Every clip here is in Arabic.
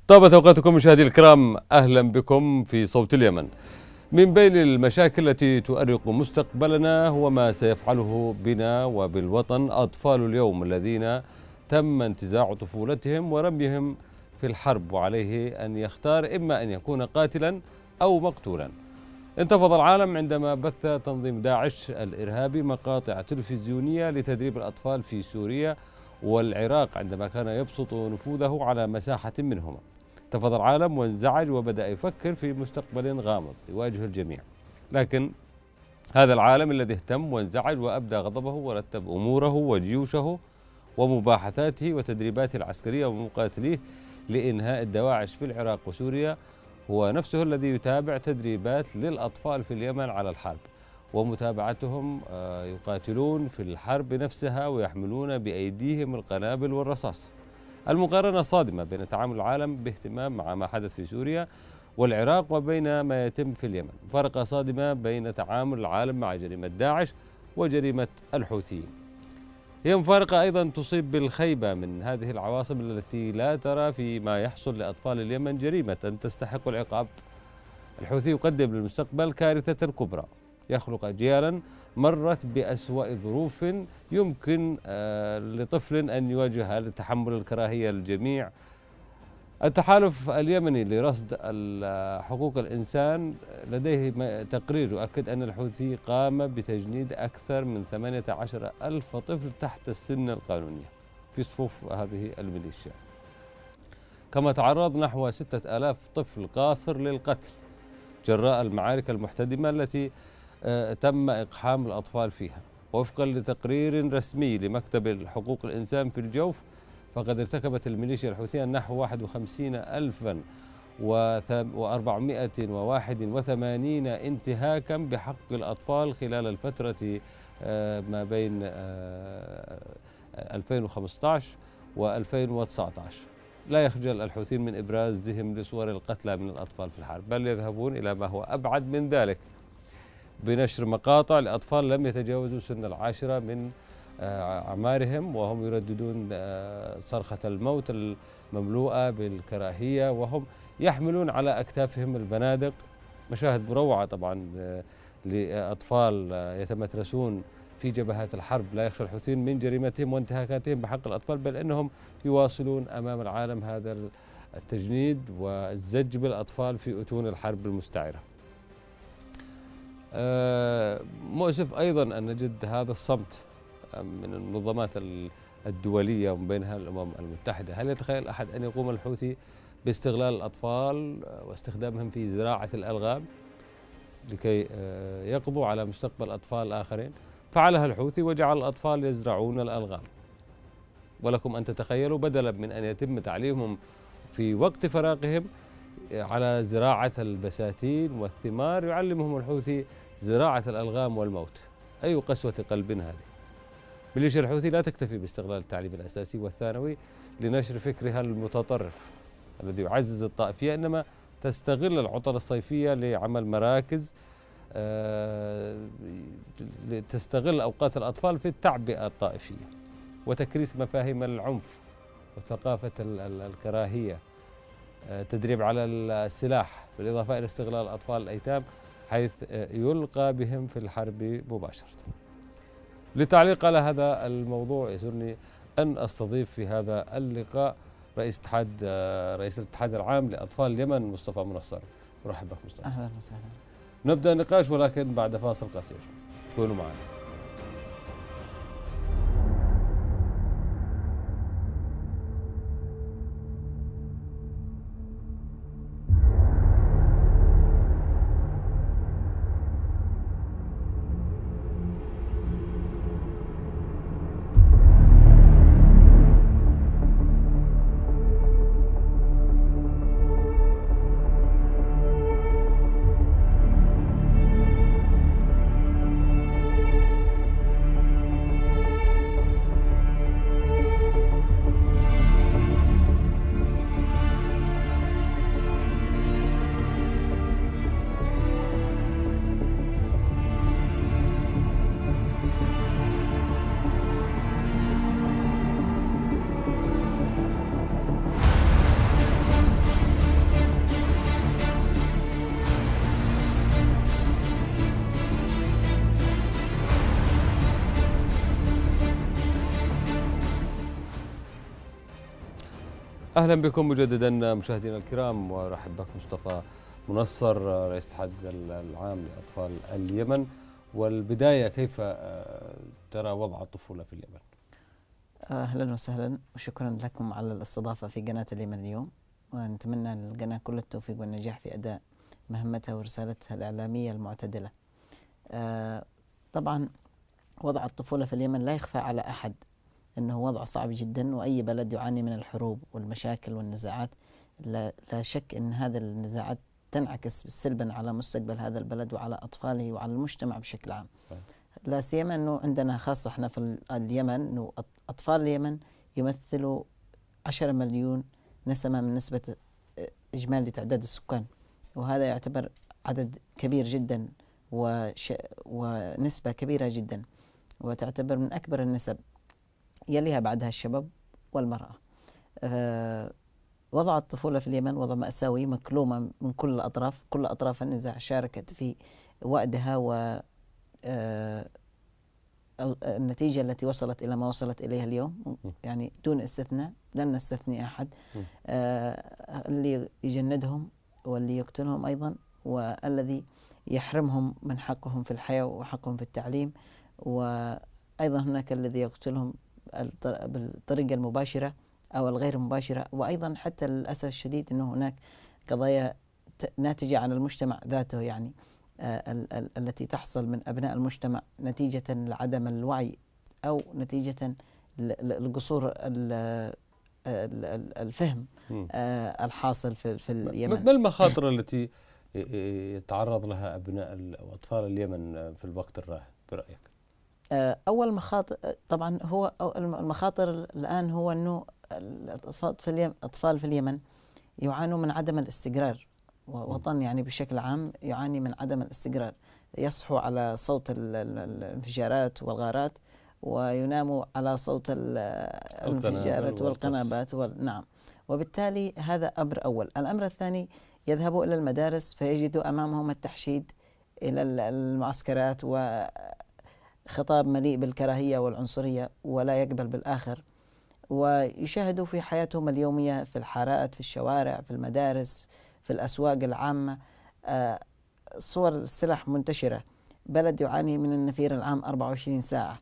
طابت أوقاتكم مشاهدي الكرام، أهلا بكم في صوت اليمن. من بين المشاكل التي تؤرق مستقبلنا هو ما سيفعله بنا وبالوطن أطفال اليوم الذين تم انتزاع طفولتهم ورميهم في الحرب، وعليه أن يختار إما أن يكون قاتلا أو مقتولا. انتفض العالم عندما بث تنظيم داعش الإرهابي مقاطع تلفزيونية لتدريب الأطفال في سوريا والعراق عندما كان يبسط نفوذه على مساحة منهما. انتفض العالم وانزعج وبدأ يفكر في مستقبل غامض يواجه الجميع، لكن هذا العالم الذي اهتم وانزعج وأبدى غضبه ورتب أموره وجيوشه ومباحثاته وتدريباته العسكرية ومقاتليه لإنهاء الدواعش في العراق وسوريا هو نفسه الذي يتابع تدريبات للأطفال في اليمن على الحرب ومتابعتهم يقاتلون في الحرب نفسها ويحملون بأيديهم القنابل والرصاص. المقارنة صادمة بين تعامل العالم باهتمام مع ما حدث في سوريا والعراق وبين ما يتم في اليمن. مفارقة صادمة بين تعامل العالم مع جريمة داعش وجريمة الحوثيين. هي مفارقة أيضا تصيب بالخيبة من هذه العواصم التي لا ترى فيما يحصل لأطفال اليمن جريمة تستحق العقاب. الحوثي يقدم للمستقبل كارثة كبرى، يخلق أجيالا مرت بأسوأ ظروف يمكن لطفل أن يواجهها لتحمل الكراهية للجميع. التحالف اليمني لرصد حقوق الإنسان لديه تقرير يؤكد أن الحوثي قام بتجنيد أكثر من 18 ألف طفل تحت السن القانونية في صفوف هذه الميليشيا، كما تعرض نحو 6000 طفل قاصر للقتل جراء المعارك المحتدمة التي تم إقحام الأطفال فيها. وفقا لتقرير رسمي لمكتب حقوق الإنسان في الجوف، فقد ارتكبت الميليشيا الحوثية نحو 51,481 انتهاكا بحق الأطفال خلال الفترة ما بين 2015 و2019. لا يخجل الحوثيين من إبرازهم لصور القتلى من الأطفال في الحرب، بل يذهبون إلى ما هو أبعد من ذلك بنشر مقاطع لأطفال لم يتجاوزوا سن 10 من أعمارهم وهم يرددون صرخة الموت المملوءة بالكراهية وهم يحملون على أكتافهم البنادق. مشاهد مروعة طبعا لأطفال يتمترسون في جبهات الحرب. لا يخشى الحوثيين من جريمتهم وانتهاكاتهم بحق الأطفال، بل أنهم يواصلون أمام العالم هذا التجنيد والزج بالأطفال في أتون الحرب المستعرة. مؤسف أيضا أن نجد هذا الصمت من المنظمات الدولية ومن بينها الأمم المتحدة. هل يتخيل أحد أن يقوم الحوثي باستغلال الأطفال واستخدامهم في زراعة الألغام لكي يقضوا على مستقبل أطفال آخرين؟ فعلها الحوثي وجعل الأطفال يزرعون الألغام، ولكم أن تتخيلوا بدلا من أن يتم تعليمهم في وقت فراغهم على زراعة البساتين والثمار، يعلمهم الحوثي زراعة الألغام والموت. أي قسوة قلب هذه! ميليشيا الحوثي لا تكتفي باستغلال التعليم الأساسي والثانوي لنشر فكرها المتطرف الذي يعزز الطائفية، إنما تستغل العطل الصيفية لعمل مراكز تستغل أوقات الأطفال في التعبئة الطائفية وتكريس مفاهيم العنف وثقافة الكراهية، تدريب على السلاح، بالإضافة إلى استغلال الأطفال الأيتام حيث يلقى بهم في الحرب مباشرة. للتعليق على هذا الموضوع يسرني أن أستضيف في هذا اللقاء رئيس الاتحاد العام لأطفال اليمن مصطفى منصر. مرحبا بك مصطفى. أهلا وسهلا. نبدأ النقاش ولكن بعد فاصل قصير، كونوا معنا. أهلا بكم مجددا مشاهدينا الكرام، ورحب بك مصطفى منصر رئيس الاتحاد العام لأطفال اليمن. والبداية، كيف ترى وضع الطفولة في اليمن؟ أهلا وسهلا وشكرا لكم على الاستضافة في قناة اليمن اليوم، ونتمنى للقناة كل التوفيق والنجاح في أداء مهمتها ورسالتها الإعلامية المعتدلة. طبعا وضع الطفولة في اليمن لا يخفى على أحد أنه وضع صعب جدا، وأي بلد يعاني من الحروب والمشاكل والنزاعات لا شك أن هذه النزاعات تنعكس سلبا على مستقبل هذا البلد وعلى أطفاله وعلى المجتمع بشكل عام. لا سيما أنه عندنا خاصة احنا في اليمن أنه أطفال اليمن يمثلوا 10 مليون نسمة من نسبة إجمالي تعداد السكان، وهذا يعتبر عدد كبير جدا ونسبة كبيرة جدا، وتعتبر من أكبر النسب، يليها بعدها الشباب والمرأة. وضع الطفولة في اليمن وضع مأساوي مكلومة من كل الأطراف. كل أطراف النزاع شاركت في وأدها و النتيجة التي وصلت إلى ما وصلت إليها اليوم، يعني دون استثناء، لن نستثني أحد. اللي يجندهم واللي يقتلهم أيضا، والذي يحرمهم من حقهم في الحياة وحقهم في التعليم، وأيضا هناك الذي يقتلهم بالطريقة المباشرة أو الغير مباشرة. وأيضا حتى للأسف الشديد أنه هناك قضايا ناتجة عن المجتمع ذاته، يعني التي تحصل من أبناء المجتمع نتيجة لعدم الوعي أو نتيجة لقصور الفهم الحاصل في اليمن. ما المخاطر التي يتعرض لها أبناء أو أطفال اليمن في الوقت الراهن برأيك؟ أول مخاطر طبعا هو المخاطر الآن هو أنه الأطفال في اليمن يعانوا من عدم الاستقرار، ووطن يعني بشكل عام يعاني من عدم الاستقرار. يصحوا على صوت الانفجارات والغارات، ويناموا على صوت الانفجارات والقنابات نعم. وبالتالي هذا أمر أول. الأمر الثاني، يذهبوا إلى المدارس فيجدوا أمامهم التحشيد إلى المعسكرات وخطاب مليء بالكراهية والعنصرية ولا يقبل بالآخر، ويشاهدوا في حياتهم اليومية في الحارات، في الشوارع، في المدارس، في الأسواق العامة صور السلاح منتشرة. بلد يعاني من النفير العام 24 ساعة،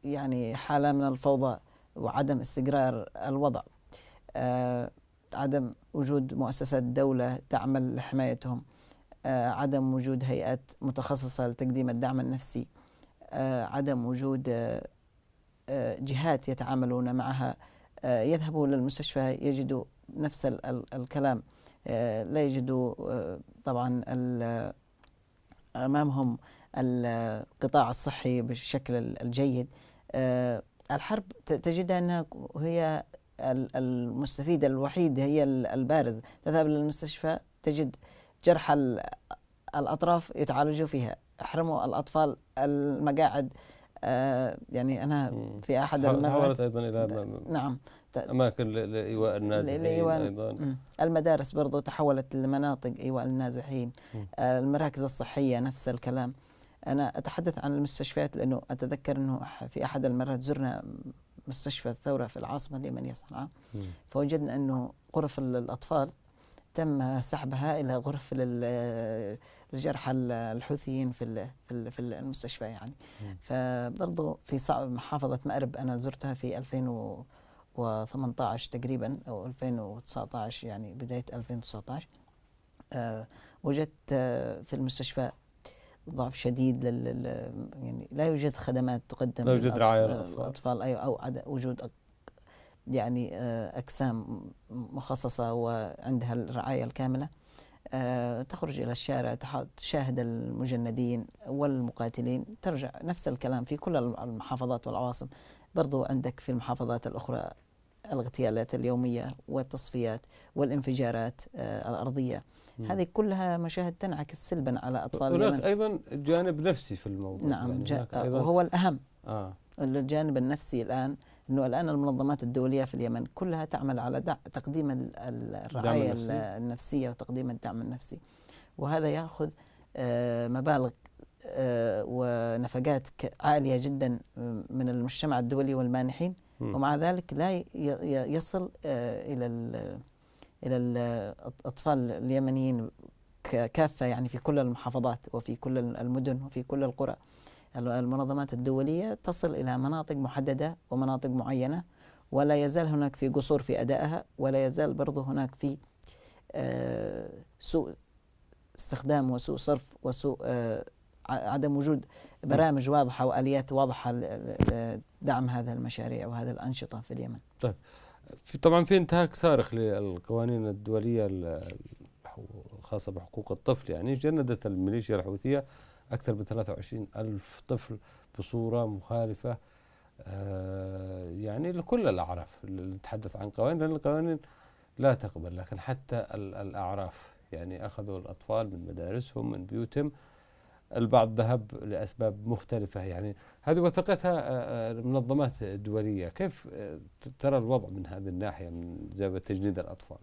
يعني حالة من الفوضى وعدم استقرار الوضع، عدم وجود مؤسسات دولة تعمل لحمايتهم، عدم وجود هيئات متخصصة لتقديم الدعم النفسي، عدم وجود جهات يتعاملون معها. يذهبوا للمستشفى يجدوا نفس الكلام، لا يجدوا طبعا أمامهم القطاع الصحي بالشكل الجيد. الحرب تجد أنها هي المستفيد الوحيد، هي البارز. تذهب للمستشفى تجد جرح الأطراف يتعالجوا فيها، احرموا الأطفال المقاعد. يعني أنا في أحد المرات حاولت أيضا إلى نعم أماكن لإيواء النازحين أيضا. المدارس برضو تحولت لمناطق إيواء النازحين. المراكز الصحية نفس الكلام. أنا أتحدث عن المستشفيات لأنه أتذكر أنه في أحد المرات زرنا مستشفى الثورة في العاصمة اليمنية صنعاء، فوجدنا أنه غرف الأطفال تم سحبها إلى غرف للجرحى الحوثيين في المستشفى يعني. فبرضو في محافظة مأرب أنا زرتها في 2018 تقريبا أو 2019، يعني بداية 2019. وجدت في المستشفى ضعف شديد يعني لا يوجد خدمات تقدم، لا يوجد رعاية للأطفال أو وجود يعني أقسام مخصصة وعندها الرعاية الكاملة. تخرج إلى الشارع تشاهد المجندين والمقاتلين، ترجع نفس الكلام في كل المحافظات والعواصم. برضو عندك في المحافظات الأخرى الاغتيالات اليومية والتصفيات والانفجارات الأرضية. هذه كلها مشاهد تنعكس سلبا على أطفال اليمن. هناك أيضا جانب نفسي في الموضوع. نعم، يعني وهو الأهم. الجانب النفسي الآن، أنه الآن المنظمات الدولية في اليمن كلها تعمل على تقديم الرعاية النفسية وتقديم الدعم النفسي، وهذا يأخذ مبالغ ونفقات عالية جدا من المجتمع الدولي والمانحين ومع ذلك لا يصل إلى الأطفال اليمنيين كافة، يعني في كل المحافظات وفي كل المدن وفي كل القرى. المنظمات الدولية تصل إلى مناطق محددة ومناطق معينة، ولا يزال هناك في قصور في أدائها، ولا يزال برضو هناك في سوء استخدام وسوء صرف وسوء عدم وجود برامج واضحة وآليات واضحة لدعم هذه المشاريع وهذه الأنشطة في اليمن. طيب، طبعا في انتهاك صارخ للقوانين الدولية الخاصة بحقوق الطفل، يعني جندت الميليشيا الحوثية أكثر من 23 ألف طفل بصورة مخالفة يعني لكل الأعراف. نتحدث عن قوانين، لأن القوانين لا تقبل، لكن حتى الأعراف يعني أخذوا الأطفال من مدارسهم من بيوتهم، البعض ذهب لأسباب مختلفة. يعني هذه وثقتها منظمات دولية. كيف ترى الوضع من هذه الناحية من زاوية تجنيد الأطفال؟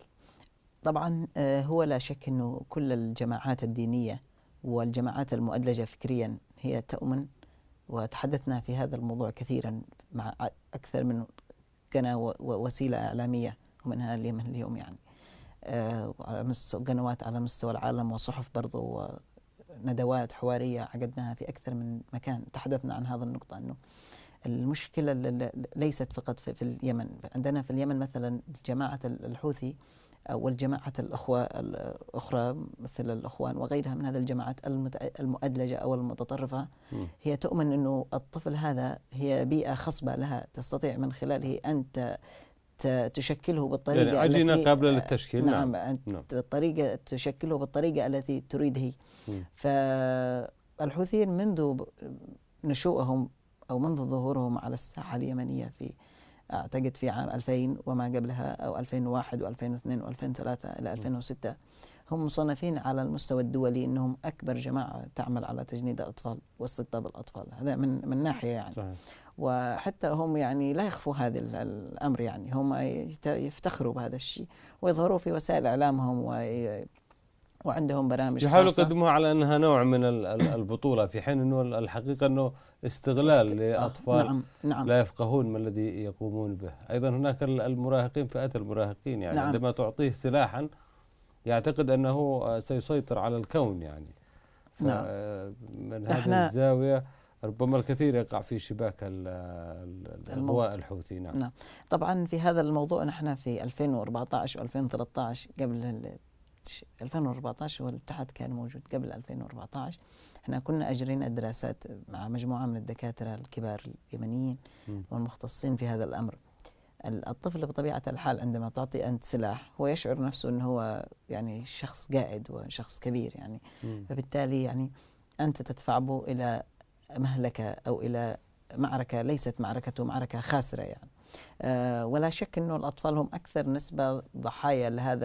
طبعا هو لا شك أنه كل الجماعات الدينية والجماعات المؤدلجة فكريا هي تؤمن، وتحدثنا في هذا الموضوع كثيرا مع أكثر من قناة ووسيلة إعلامية، ومنها اليمن اليوم، يعني على قنوات على مستوى العالم وصحف برضو وندوات حوارية عقدناها في أكثر من مكان. تحدثنا عن هذا النقطة، أنه المشكلة ليست فقط في اليمن. عندنا في اليمن مثلا جماعة الحوثي والجماعة الأخرى مثل الأخوان وغيرها من هذه الجماعات المؤدلجة أو المتطرفة، هي تؤمن أنه الطفل هذا هي بيئة خصبة لها تستطيع من خلاله أن تشكله بالطريقة يعني عجينة التي قابلة للتشكيل. نعم. بالطريقة تشكله بالطريقة التي تريد هي. فالحوثيين منذ نشوءهم أو منذ ظهورهم على الساحة اليمنية في أعتقد في عام 2000 وما قبلها، أو 2001 و2002 و2003 إلى 2006، هم مصنفين على المستوى الدولي أنهم أكبر جماعة تعمل على تجنيد الأطفال واستقطاب الأطفال. هذا من ناحية يعني. صحيح. وحتى هم يعني لا يخفوا هذا الأمر، يعني هم يفتخروا بهذا الشيء ويظهروا في وسائل إعلامهم وعندهم برامج يحاولوا يقدموها على أنها نوع من البطولة، في حين أنه الحقيقة أنه استغلال لأطفال نعم. لا يفقهون ما الذي يقومون به. أيضا هناك المراهقين، فئات المراهقين، يعني عندما تعطيه سلاحا يعتقد أنه سيسيطر على الكون، يعني من هذه الزاوية ربما الكثير يقع في شباك الغواء الحوثي. نعم. طبعا في هذا الموضوع نحن في 2014 و2013 قبل 2014 والاتحاد كان موجود قبل 2014. احنا كنا أجرينا دراسات مع مجموعة من الدكاترة الكبار اليمنيين والمختصين في هذا الأمر. الطفل بطبيعة الحال عندما تعطي أنت سلاح هو يشعر نفسه أنه هو يعني شخص قائد وشخص كبير، يعني فبالتالي يعني أنت تدفع به إلى مهلكة أو إلى معركة ليست معركته معركة خاسرة يعني. ولا شك أنه الأطفال هم أكثر نسبة ضحايا لهذا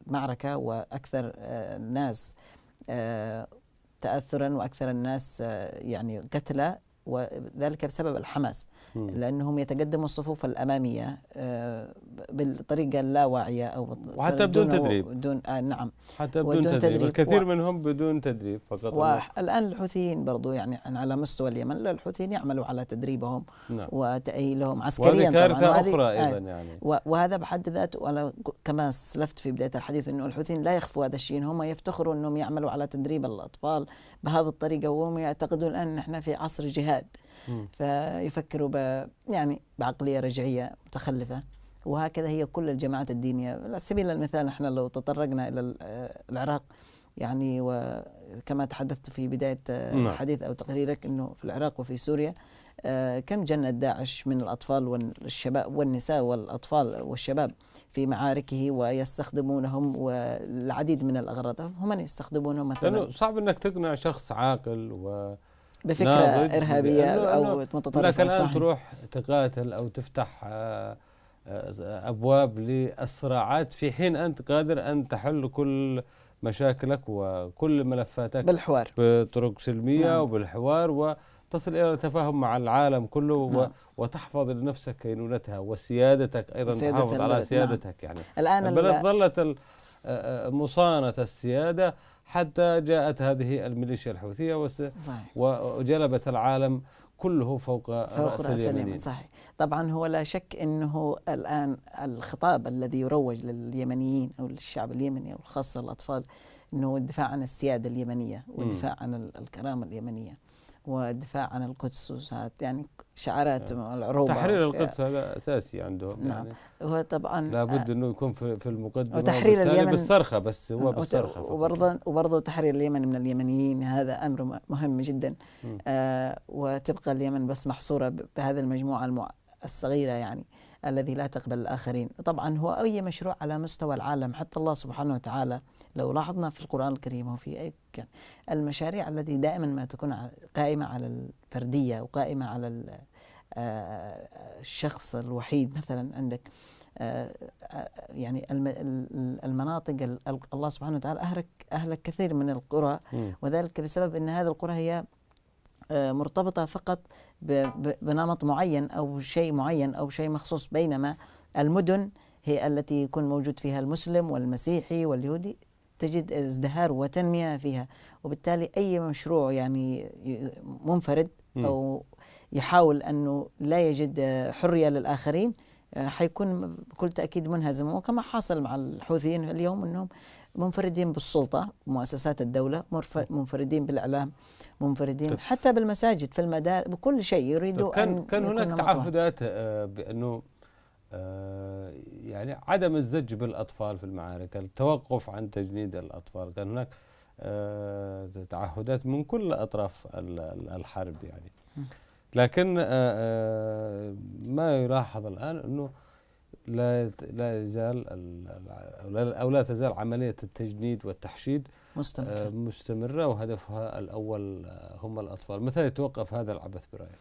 المعركة، وأكثر الناس تأثرا، وأكثر الناس يعني قتلى، وذلك بسبب الحماس، لأنهم يتقدموا الصفوف الأمامية بالطريقة اللاواعية أو وحتى بدون تدريب. نعم، حتى بدون تدريب. الكثير منهم بدون تدريب فقط. والآن الحوثيين برضو يعني على مستوى اليمن الحوثيين يعملوا على تدريبهم وتأهيلهم عسكريا. وهذه كارثة أخرى أيضا يعني. وهذا بحد ذاته، وأنا كما سلفت في بداية الحديث أنه الحوثيين لا يخفوا هذا الشيء، هم يفتخروا أنهم يعملوا على تدريب الأطفال بهذه الطريقة، وهم يعتقدون أن نحن في عصر جهاد. فيفكروا يعني بعقلية رجعية متخلفة. وهكذا هي كل الجماعات الدينية. على سبيل المثال نحن لو تطرقنا إلى العراق، يعني وكما تحدثت في بداية الحديث أو تقريرك أنه في العراق وفي سوريا كم جند داعش من الأطفال والشباب والنساء والأطفال والشباب في معاركه، ويستخدمونهم والعديد من الأغراض. هم من يستخدمونهم مثلا، لأنه صعب أنك تقنع شخص عاقل بفكرة إرهابية أو متطرفة. لكن الآن تروح تقاتل أو تفتح أبواب للصراعات، في حين أنت قادر أن تحل كل مشاكلك وكل ملفاتك بالحوار بطرق سلمية وبالحوار، وتصل إلى التفاهم مع العالم كله وتحفظ لنفسك كينونتها وسيادتك أيضا، تحافظ على سيادتك. يعني الآن البلد ظلت مصانة السيادة حتى جاءت هذه الميليشيا الحوثية وجلبت العالم كله فوق رأس اليمنيين. صحيح. طبعا هو لا شك أنه الآن الخطاب الذي يروج لليمنيين أو للشعب اليمني أو خاصة الأطفال أنه الدفاع عن السيادة اليمنية والدفاع عن الكرامة اليمنية والدفاع عن القدس، يعني شعارات العروبة. تحرير القدس هذا أساسي عندهم. نعم. يعني هو طبعا لابد أنه يكون في المقدمة، وتحرير اليمن بالصرخة، بس هو بالصرخة. وبرضه تحرير اليمن من اليمنيين هذا أمر مهم جدا. وتبقى اليمن بس محصورة بهذه المجموعة الصغيرة يعني الذي لا تقبل الآخرين. طبعا هو أي مشروع على مستوى العالم، حتى الله سبحانه وتعالى لو لاحظنا في القرآن الكريم وفي أي كان المشاريع التي دائما ما تكون قائمة على الفردية وقائمة على الشخص الوحيد. مثلا عندك يعني المناطق الله سبحانه وتعالى أهلك كثير من القرى، وذلك بسبب أن هذه القرى هي مرتبطة فقط بنمط معين أو شيء معين أو شيء مخصوص، بينما المدن هي التي يكون موجود فيها المسلم والمسيحي واليهودي، تجد ازدهار وتنمية فيها. وبالتالي أي مشروع يعني منفرد أو يحاول أنه لا يجد حرية للآخرين حيكون بكل تأكيد منهزم. وكما حصل مع الحوثيين اليوم أنهم منفردين بالسلطة، مؤسسات الدولة منفردين بالإعلام، منفردين حتى بالمساجد، في المدارس، بكل شيء يريدوا كان هناك تعهدات بأنه يعني عدم الزج بالأطفال في المعارك، التوقف عن تجنيد الأطفال. كان هناك تعهدات من كل أطراف الحرب يعني. لكن ما يلاحظ الآن أنه لا يزال أو لا تزال عملية التجنيد والتحشيد مستمرة، وهدفها الأول هم الأطفال. متى يتوقف هذا العبث برأيك؟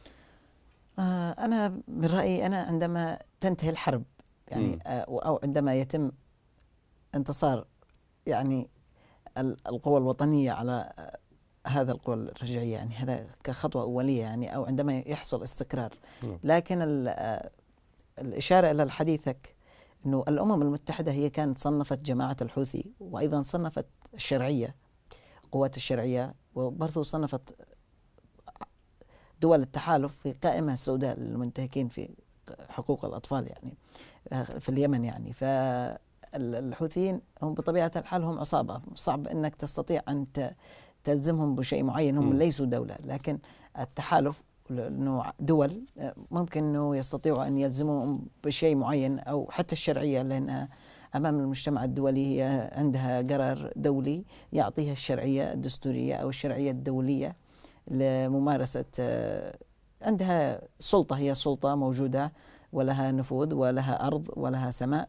أنا من رأيي أنا عندما تنتهي الحرب يعني أو عندما يتم انتصار يعني القوى الوطنية على هذا القوى الرجعية، يعني هذا كخطوة أولية يعني، أو عندما يحصل استقرار. لكن الإشارة إلى حديثك أنه الأمم المتحدة هي كانت صنفت جماعة الحوثي، وأيضا صنفت الشرعية، قوات الشرعية، وبرضو صنفت دول التحالف في قائمة سوداء للمنتهكين في حقوق الأطفال يعني في اليمن يعني. فالحوثيين هم بطبيعة الحال هم عصابة، صعب أنك تستطيع أن تلزمهم بشيء معين، هم ليسوا دولة. لكن التحالف انه دول ممكن انه يستطيعوا ان يلزموا بشيء معين، او حتى الشرعيه، لانها امام المجتمع الدولي هي عندها قرار دولي يعطيها الشرعيه الدستوريه او الشرعيه الدوليه لممارسه، عندها سلطه، هي سلطه موجوده ولها نفوذ ولها ارض ولها سماء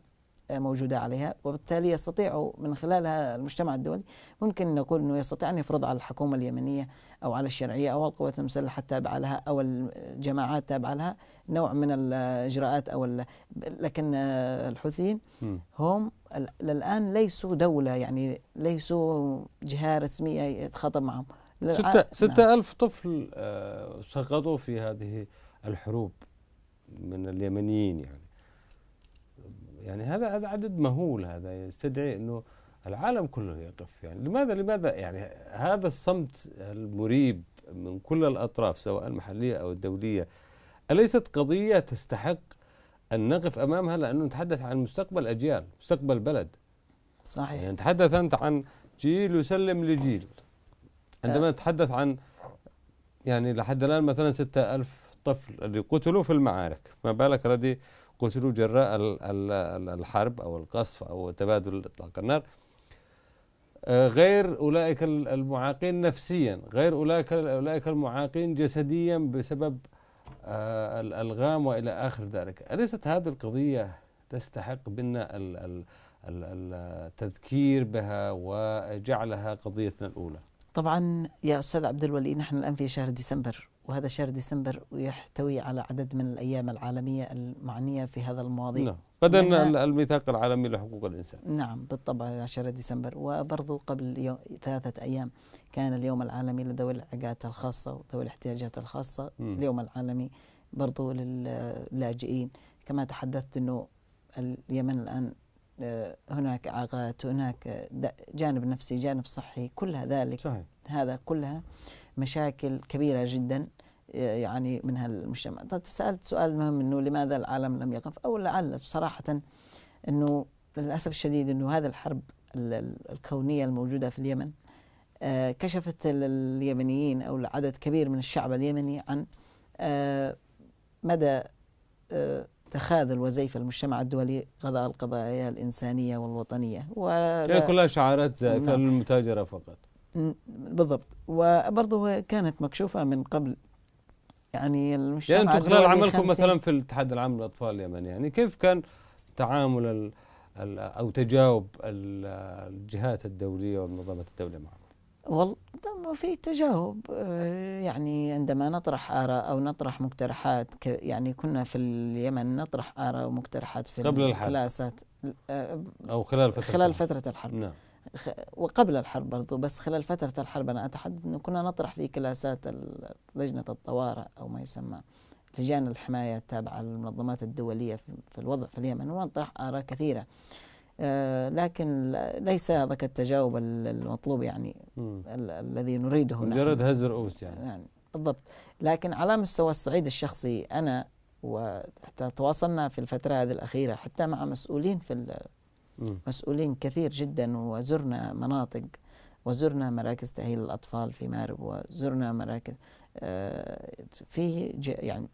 موجودة عليها، وبالتالي يستطيع من خلالها المجتمع الدولي ممكن نقول أنه يستطيع أن يفرض على الحكومة اليمنية أو على الشرعية أو القوات المسلحة التابعة لها أو الجماعات التابعة لها نوع من الإجراءات لكن الحوثيين هم الآن ليسوا دولة، يعني ليسوا جهة رسمية يتخاطب معهم. 6,000 طفل سقطوا في هذه الحروب من اليمنيين يعني هذا عدد مهول، هذا يستدعي انه العالم كله يقف. يعني لماذا يعني هذا الصمت المريب من كل الاطراف سواء المحليه او الدوليه؟ أليست قضيه تستحق ان نقف امامها؟ لانه نتحدث عن مستقبل اجيال، مستقبل بلد. صحيح. يعني نتحدث انت عن جيل يسلم لجيل. عندما نتحدث عن يعني لحد الان مثلا 6,000 طفل اللي قتلوا في المعارك، ما بالك الذي قتلوا جراء الحرب أو القصف أو تبادل إطلاق النار، غير أولئك المعاقين نفسيا، غير أولئك المعاقين جسديا بسبب الألغام وإلى آخر ذلك. أليست هذه القضية تستحق منا التذكير بها وجعلها قضيتنا الأولى؟ طبعا يا أستاذ عبد الولي، نحن الآن في شهر ديسمبر، وهذا شهر ديسمبر يحتوي على عدد من الأيام العالمية المعنية في هذا المواضيع. نعم. غدا الميثاق العالمي لحقوق الإنسان. نعم بالطبع شهر ديسمبر. وبرضو قبل 3 أيام كان اليوم العالمي لذوي الإعاقات الخاصة وذوي الاحتياجات الخاصة. اليوم العالمي برضو للاجئين. كما تحدثت أنه اليمن الآن هناك إعاقات، هناك جانب نفسي، جانب صحي، كل ذلك. صحيح. هذا كلها مشاكل كبيرة جدا يعني من هالمجتمع. سألت سؤال مهم إنه لماذا العالم لم يقف، أو لعل بصراحة إنه للأسف الشديد إنه هذه الحرب الكونية الموجودة في اليمن كشفت اليمنيين أو عدد كبير من الشعب اليمني عن مدى تخاذل وزيف المجتمع الدولي قضاء القضايا الإنسانية والوطنية. هي كلها شعارات زائفة للمتاجرة فقط. بالضبط. وبرضه كانت مكشوفة من قبل، يعني المجتمع يعني الدولي أنتم خلال عملكم مثلا في الاتحاد العام للأطفال اليمني، يعني كيف كان تعامل أو تجاوب الجهات الدولية والمنظمات الدولية معكم؟ والله في تجاوب، يعني عندما نطرح آراء أو نطرح مقترحات، يعني كنا في اليمن نطرح آراء ومقترحات في قبل الكلاسات أو خلال فترة الحرب. نعم. وقبل الحرب برضو، بس خلال فترة الحرب أنا أتحدث أنه كنا نطرح في كلاسات لجنة الطوارئ أو ما يسمى لجان الحماية التابعة للمنظمات الدولية في الوضع في اليمن، ونطرح آراء كثيرة، لكن ليس ذاك التجاوب المطلوب، يعني الذي نريده مجرد هز رؤوس يعني بالضبط. لكن على مستوى الصعيد الشخصي أنا، وحتى تواصلنا في الفترة هذه الأخيرة حتى مع مسؤولين مسؤولين كثير جدا، وزرنا مناطق وزرنا مراكز تأهيل الأطفال في مارب، وزرنا مراكز يعني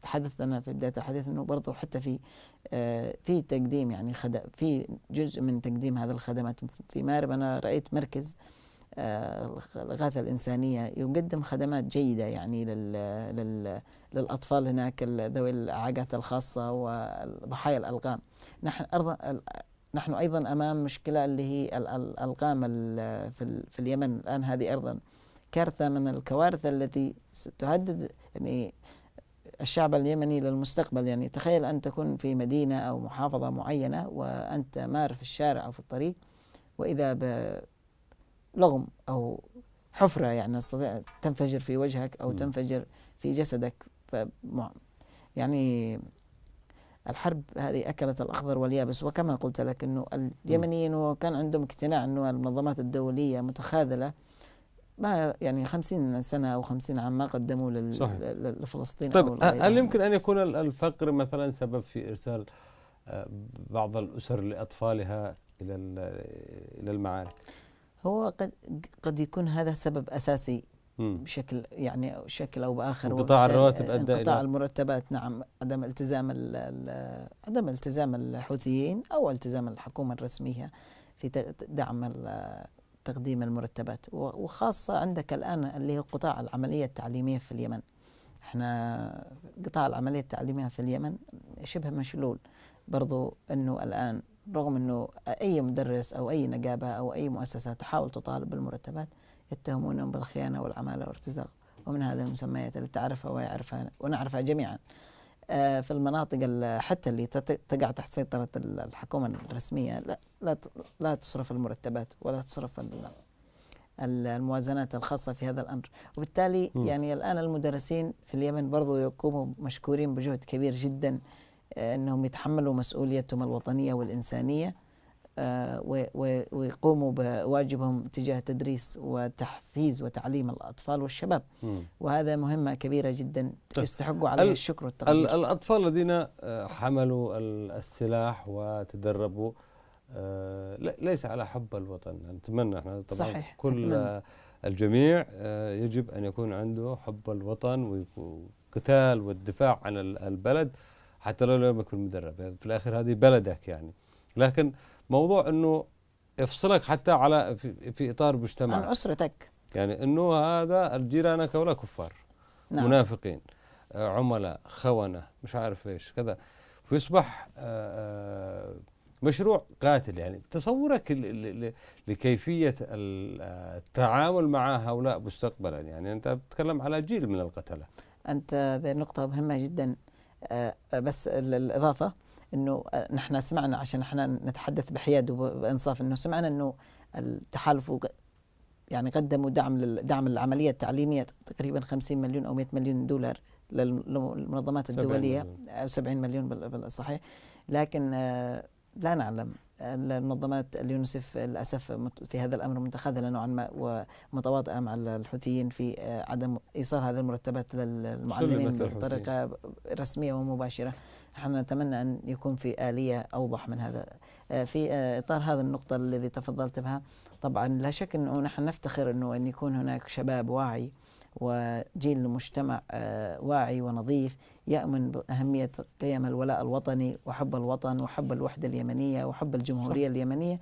تحدثنا في بداية الحديث أنه برضو حتى في تقديم، يعني في جزء من تقديم هذه الخدمات في مارب. أنا رأيت مركز الإغاثة الإنسانية يقدم خدمات جيدة يعني للأطفال هناك ذوي الإعاقات الخاصة وضحايا الألقام. نحن أيضا أمام مشكلة اللي هي الألقام في اليمن الآن. هذه أيضا كارثة من الكوارث التي ستهدد يعني الشعب اليمني للمستقبل. يعني تخيل أن تكون في مدينة أو محافظة معينة وأنت مار في الشارع أو في الطريق، وإذا بلغم أو حفرة يعني تنفجر في وجهك أو تنفجر في جسدك. يعني الحرب هذه أكلت الأخضر واليابس. وكما قلت لك أنه اليمنيين وكان عندهم اقتناع أنه المنظمات الدولية متخاذلة، ما يعني 50 سنة أو 50 عام ما قدموا لفلسطين. طيب هل يمكن أن يكون الفقر مثلا سبب في إرسال بعض الأسر لأطفالها إلى المعارك؟ هو قد يكون هذا سبب أساسي بشكل يعني شكل أو بآخر. انقطاع الرواتب أدى انقطاع المرتبات. نعم. عدم التزام الحوثيين أو التزام الحكومة الرسمية في دعم تقديم المرتبات. وخاصة عندك الآن اللي هو قطاع العملية التعليمية في اليمن. احنا قطاع العملية التعليمية في اليمن شبه مشلول برضو. أنه الآن رغم أنه أي مدرس أو أي نقابة أو أي مؤسسة تحاول تطالب بالمرتبات، يتهمونهم بالخيانة والعمالة والارتزاق ومن هذه المسميات اللي تعرفها ويعرفها ونعرفها جميعا. في المناطق حتى اللي تقع تحت سيطرة الحكومة الرسمية لا تصرف المرتبات ولا تصرف الموازنات الخاصة في هذا الأمر. وبالتالي يعني الآن المدرسين في اليمن برضو يقوموا مشكورين بجهد كبير جدا أنهم يتحملوا مسؤوليتهم الوطنية والإنسانية، ويقوموا بواجبهم تجاه تدريس وتحفيز وتعليم الأطفال والشباب. وهذا مهمة كبيرة جدا يستحقوا عليها الشكر والتقدير. الأطفال الذين حملوا السلاح وتدربوا ليس على حب الوطن. نتمنى احنا طبعا صحيح. كل الجميع يجب أن يكون عنده حب الوطن والقتال والدفاع عن البلد حتى لو لم يكن مدرب. يعني في الآخر هذه بلدك يعني. لكن موضوع أنه يفصلك حتى على في إطار مجتمعك عن أسرتك، يعني أنه هذا الجيرانك ولا كفار. نعم. منافقين، عملاء، خونة، مش عارف إيش كذا، فيصبح مشروع قاتل. يعني تصورك لكيفية التعامل مع هؤلاء مستقبلا. يعني أنت بتتكلم على جيل من القتلة. أنت ذي نقطة مهمة جدا. بس الإضافة أنه نحن سمعنا، عشان احنا نتحدث بحياد وبإنصاف، أنه سمعنا أنه التحالف يعني قدموا دعم العملية التعليمية تقريبا 50 مليون أو 100 مليون دولار للمنظمات الدولية، أو 70 مليون بالصحيح. لكن لا نعلم المنظمات اليونسف للأسف في هذا الأمر متخاذلة نوعا ما ومتواطئة مع الحوثيين في عدم إيصال هذه المرتبات للمعلمين بطريقة رسمية ومباشرة. نحن نتمنى أن يكون في آلية أوضح من هذا. في إطار هذا النقطة الذي تفضلت بها، طبعا لا شك أنه نحن نفتخر أن يكون هناك شباب واعي وجيل مجتمع واعي ونظيف يؤمن بأهمية قيم الولاء الوطني وحب الوطن وحب الوحدة اليمنية وحب الجمهورية اليمنية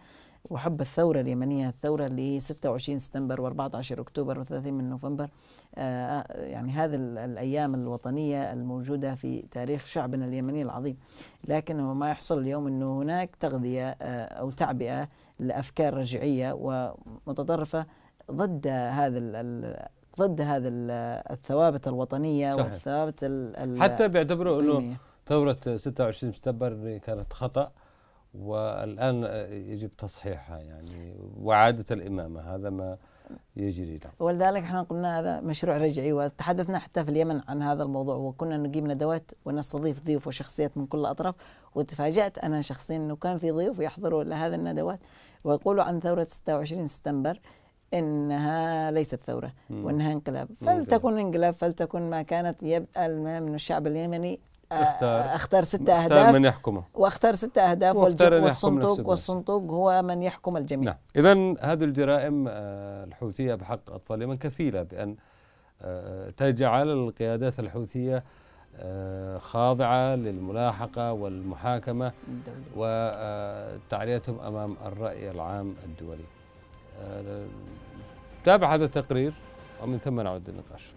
وحب الثورة اليمنية، الثورة اللي هي 26 سبتمبر و14 أكتوبر و30 من نوفمبر. يعني هذه الأيام الوطنية الموجودة في تاريخ شعبنا اليمني العظيم. لكن ما يحصل اليوم أنه هناك تغذية أو تعبئة لأفكار رجعية ومتطرفة ضد هذا الثوابت الوطنية. صحيح. والثوابت حتى بيعتبروا أنه ثورة 26 سبتمبر كانت خطأ والآن يجب تصحيحها يعني وإعادة الإمامة. هذا ما يجري ده. ولذلك احنا قلنا هذا مشروع رجعي، وتحدثنا حتى في اليمن عن هذا الموضوع، وكنا نجيب ندوات ونستضيف ضيوف وشخصيات من كل الأطراف. وتفاجأت أنا شخصيا أنه كان في ضيوف يحضروا لهذه الندوات ويقولوا عن ثورة 26 سبتمبر إنها ليست ثورة وإنها انقلاب. فلتكن انقلاب، فلتكن ما كانت. يبقى المهم أن الشعب اليمني اختار 6 أهداف من يحكمه، واختار 6 أهداف والصندوق هو من يحكم الجميع. نعم. إذن هذه الجرائم الحوثية بحق أطفال اليمن كفيلة بأن تجعل القيادات الحوثية خاضعة للملاحقة والمحاكمة وتعريتهم أمام الرأي العام الدولي. تابع هذا التقرير ومن ثم نعود للنقاش.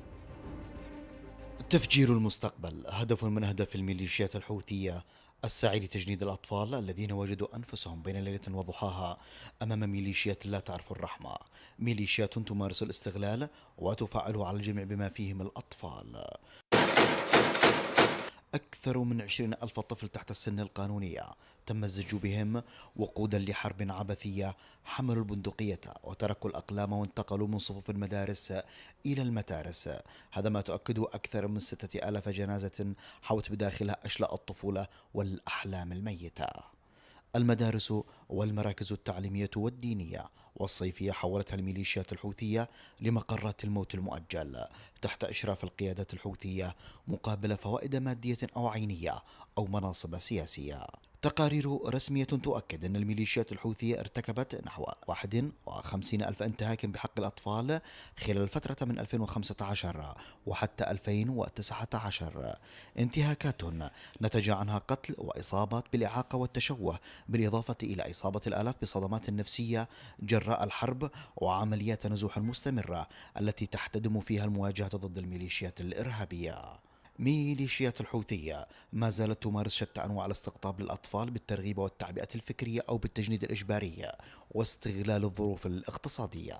تفجير المستقبل هدف من أهداف الميليشيات الحوثية السعي لتجنيد الأطفال الذين وجدوا أنفسهم بين ليلة وضحاها أمام ميليشيات لا تعرف الرحمة، ميليشيات تمارس الاستغلال وتفعل على الجميع بما فيهم الأطفال. أكثر من 20,000 طفل تحت السن القانونية تم الزج بهم وقودا لحرب عبثية، حملوا البندقية وتركوا الأقلام وانتقلوا من صفوف المدارس إلى المتارس. هذا ما تؤكده أكثر من 6,000 جنازة حوت بداخلها أشلاء الطفولة والأحلام الميتة. المدارس والمراكز التعليمية والدينية والصيفية حولتها الميليشيات الحوثية لمقرات الموت المؤجل تحت إشراف القيادات الحوثية مقابل فوائد مادية أو عينية أو مناصب سياسية. تقارير رسمية تؤكد أن الميليشيات الحوثية ارتكبت نحو 51,000 انتهاك بحق الأطفال خلال الفترة من 2015 وحتى 2019. انتهاكات نتج عنها قتل وإصابات بالإعاقة والتشوه، بالإضافة إلى إصابة الآلاف بصدمات نفسية جراء الحرب وعمليات نزوح مستمرة التي تحتدم فيها المواجهة ضد الميليشيات الإرهابية. ميليشيات الحوثية ما زالت تمارس شتى أنواع الاستقطاب للأطفال بالترغيب والتعبئة الفكرية أو بالتجنيد الإجباري واستغلال الظروف الاقتصادية.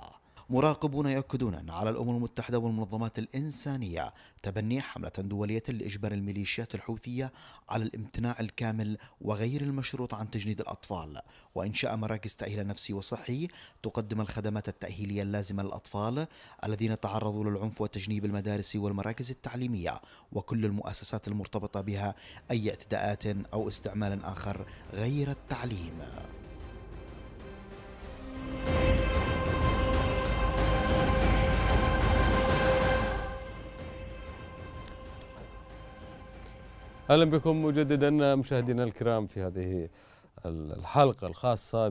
مراقبون يؤكدون أن على الأمم المتحدة والمنظمات الإنسانية تبني حملة دولية لإجبار الميليشيات الحوثية على الامتناع الكامل وغير المشروط عن تجنيد الأطفال، وإنشاء مراكز تأهيل نفسي وصحي تقدم الخدمات التأهيلية اللازمة للأطفال الذين تعرضوا للعنف والتجنيب المدارس والمراكز التعليمية وكل المؤسسات المرتبطة بها أي اعتداءات أو استعمال آخر غير التعليم. أهلا بكم مجددا مشاهدينا الكرام في هذه الحلقة الخاصة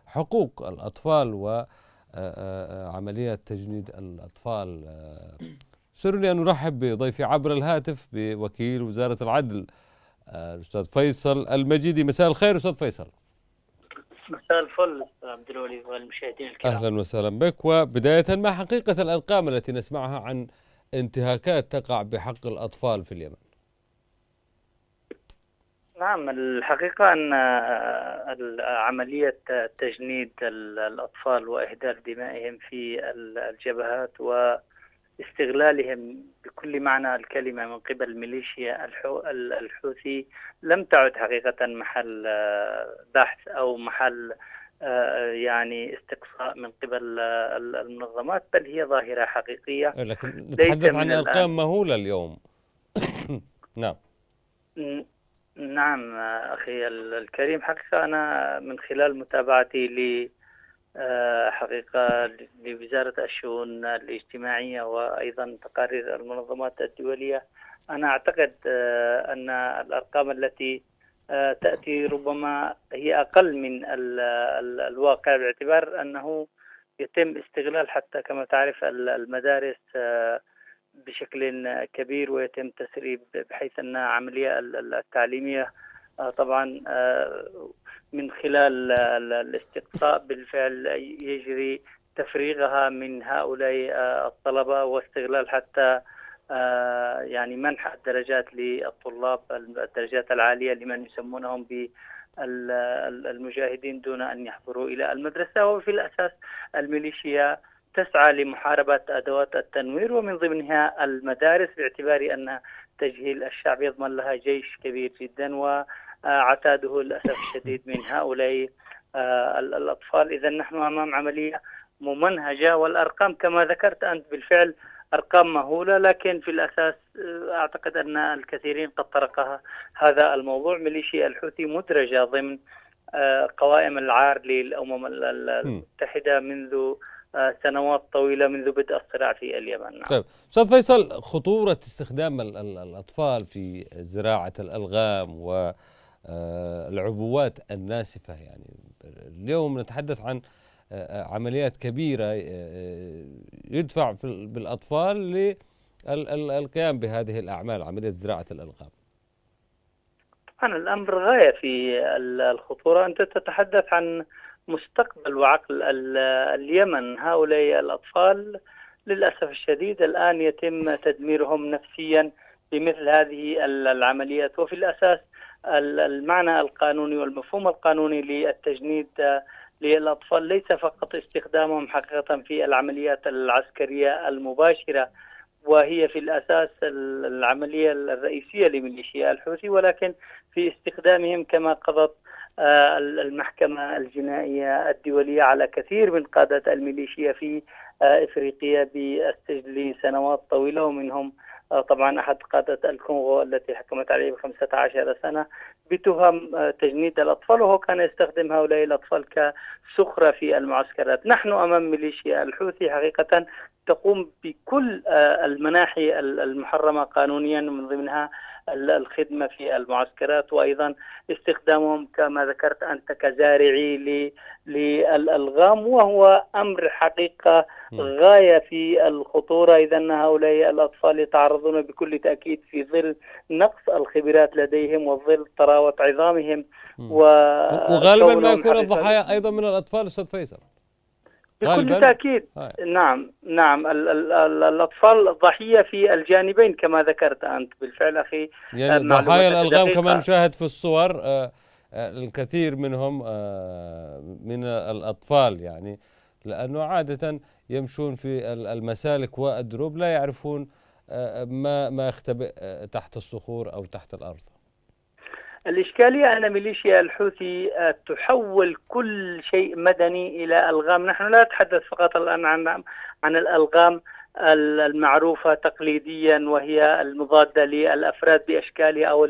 بحقوق الأطفال وعملية تجنيد الأطفال. سرني أن أرحب بضيفي عبر الهاتف بوكيل وزارة العدل الأستاذ فيصل المجيدي. مساء الخير أستاذ فيصل. مساء الفل عبد الولي والمشاهدين الكرام. أهلا وسهلا بك. وبداية ما حقيقة الأرقام التي نسمعها عن انتهاكات تقع بحق الأطفال في اليمن؟ نعم، الحقيقة أن عملية تجنيد الأطفال وإهدار دمائهم في الجبهات واستغلالهم بكل معنى الكلمة من قبل ميليشيا الحوثي لم تعد حقيقة محل بحث أو محل يعني استقصاء من قبل المنظمات، بل هي ظاهرة حقيقية. لكن نتحدث عن أرقام مهولة اليوم. نعم. نعم أخي الكريم، حقيقة أنا من خلال متابعتي حقيقة لوزارة الشؤون الاجتماعية وأيضا تقارير المنظمات الدولية، أنا أعتقد أن الأرقام التي تأتي ربما هي أقل من الواقع، باعتبار أنه يتم استغلال حتى كما تعرف المدارس بشكل كبير، ويتم تسريب بحيث أن العملية التعليمية طبعا من خلال الاستقصاء بالفعل يجري تفريغها من هؤلاء الطلبة، واستغلال حتى يعني منح الدرجات للطلاب، الدرجات العالية لمن يسمونهم بالمجاهدين دون أن يحضروا إلى المدرسة. وفي الأساس الميليشيا تسعى لمحاربة أدوات التنوير ومن ضمنها المدارس، باعتبار أن تجهيل الشعب يضمن لها جيش كبير جدا وعتاده للأسف الشديد من هؤلاء الأطفال. إذا نحن أمام عملية ممنهجة، والأرقام كما ذكرت أنت بالفعل أرقام مهولة، لكن في الأساس أعتقد أن الكثيرين قد طرقها هذا الموضوع. ميليشيا الحوثي مدرجة ضمن قوائم العار للأمم المتحدة منذ سنوات طويلة، منذ بدء الصراع في اليمن. طيب أستاذ فيصل، خطورة استخدام الأطفال في زراعة الألغام والعبوات الناسفة، يعني اليوم نتحدث عن عمليات كبيرة يدفع بالأطفال للقيام بهذه الأعمال، عملية زراعة الألغام. طبعا الأمر غاية في الخطورة، أنت تتحدث عن مستقبل وعقل اليمن. هؤلاء الأطفال للأسف الشديد الآن يتم تدميرهم نفسيا بمثل هذه العمليات. وفي الأساس المعنى القانوني والمفهوم القانوني للتجنيد للأطفال ليس فقط استخدامهم حقيقة في العمليات العسكرية المباشرة، وهي في الأساس العملية الرئيسية لميليشيا الحوثي، ولكن في استخدامهم كما قضت المحكمة الجنائية الدولية على كثير من قادة الميليشيا في إفريقيا بالسجن لسنوات طويلة، ومنهم طبعا أحد قادة الكونغو التي حكمت عليه ب15 سنة بتهم تجنيد الأطفال، وهو كان يستخدم هؤلاء الأطفال كسخرة في المعسكرات. نحن أمام ميليشيا الحوثي حقيقة تقوم بكل المناحي المحرمة قانونيا، من ضمنها الخدمة في المعسكرات، وأيضا استخدامهم كما ذكرت أنت كزارعي للألغام، وهو أمر حقيقة غاية في الخطورة. إذن هؤلاء الأطفال يتعرضون بكل تأكيد في ظل نقص الخبرات لديهم وظل طراوة عظامهم، وغالبا ما يكون الضحايا أيضا من الأطفال أستاذ فيصل. بكل تأكيد. نعم الأطفال ضحية في الجانبين كما ذكرت أنت بالفعل أخي. يعني ضحايا الألغام كما نشاهد في الصور الكثير منهم من الأطفال، يعني لأنه عادة يمشون في المسالك والدروب، لا يعرفون ما يختبئ تحت الصخور أو تحت الأرض. الإشكالية أن ميليشيا الحوثي تحول كل شيء مدني إلى ألغام. نحن لا نتحدث فقط الآن عن الألغام المعروفة تقليديا، وهي المضادة للأفراد بأشكالها أو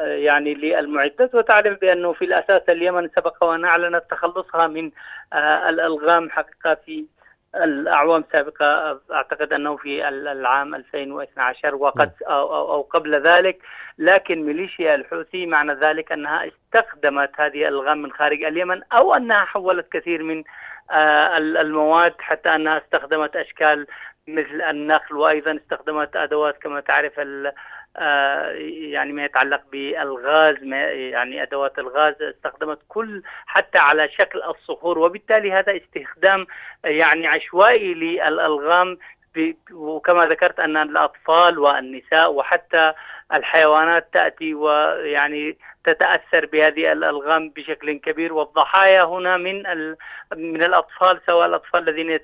يعني للمعدات. وتعلم بأنه في الأساس اليمن سبق وأن أعلنت تخلصها من الألغام حقيقة في الأعوام السابقة، أعتقد أنه في العام 2012 وقد أو قبل ذلك. لكن ميليشيا الحوثي معنى ذلك أنها استخدمت هذه الألغام من خارج اليمن، أو أنها حولت كثير من المواد، حتى أنها استخدمت أشكال مثل النخل، وأيضا استخدمت أدوات كما تعرف يعني ما يتعلق بالغاز، يعني أدوات الغاز استخدمت كل حتى على شكل الصخور. وبالتالي هذا استخدام يعني عشوائي للألغام، وكما ذكرت أن الأطفال والنساء وحتى الحيوانات تأتي ويعني تتأثر بهذه الألغام بشكل كبير. والضحايا هنا من الأطفال، سواء الأطفال الذين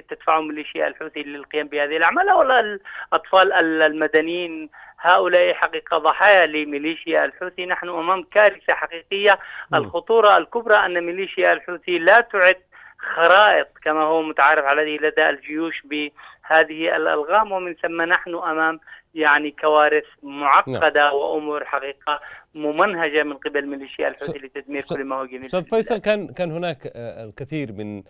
تدفعهم ميليشيا الحوثي للقيام بهذه الأعمال أو الأطفال المدنيين. هؤلاء حقيقة ضحايا لميليشيا الحوثي. نحن أمام كارثة حقيقية. الخطورة الكبرى أن ميليشيا الحوثي لا تعد خرائط كما هو متعارف عليه لدى الجيوش بهذه الألغام، ومن ثم نحن أمام يعني كوارث معقدة وأمور حقيقة ممنهجة من قبل ميليشيا الحوثي لتدمير كل ما هو جميل. أستاذ فيصل، كان هناك الكثير من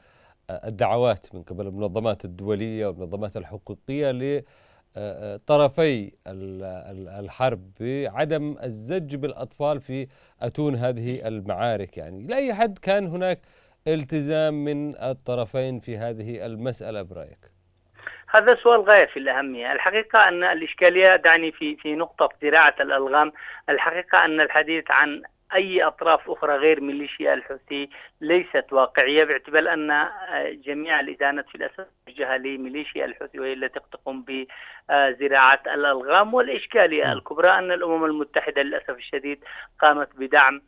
الدعوات من قبل المنظمات الدولية والمنظمات الحقوقية لطرفي الحرب بعدم الزج بالأطفال في أتون هذه المعارك. يعني لأي حد كان هناك التزام من الطرفين في هذه المسألة برأيك؟ هذا سؤال غاية في الأهمية. الحقيقة أن الإشكالية دعني في نقطة زراعة الألغام. الحقيقة أن الحديث عن أي أطراف أخرى غير ميليشيا الحوثي ليست واقعية، باعتبار أن جميع الإدانات في الأساس موجهة لميليشيا الحوثي وهي التي تقوم بزراعة الألغام. والإشكالية الكبرى أن الأمم المتحدة للأسف الشديد قامت بدعم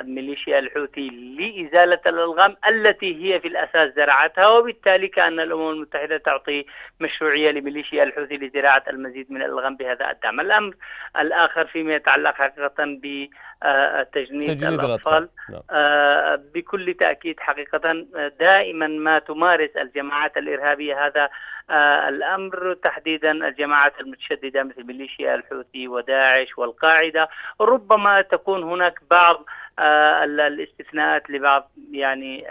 ميليشيا الحوثي لإزالة الألغام التي هي في الأساس زرعتها، وبالتالي كأن الأمم المتحدة تعطي مشروعية لميليشيا الحوثي لزراعة المزيد من الألغام بهذا الدعم. الأمر الآخر فيما يتعلق حقيقة بتجنيد الأطفال، بكل تأكيد حقيقة دائما ما تمارس الجماعات الإرهابية هذا الأمر، تحديدا الجماعات المتشددة مثل ميليشيا الحوثي وداعش والقاعدة. ربما تكون هناك بعض الاستثناءات لبعض يعني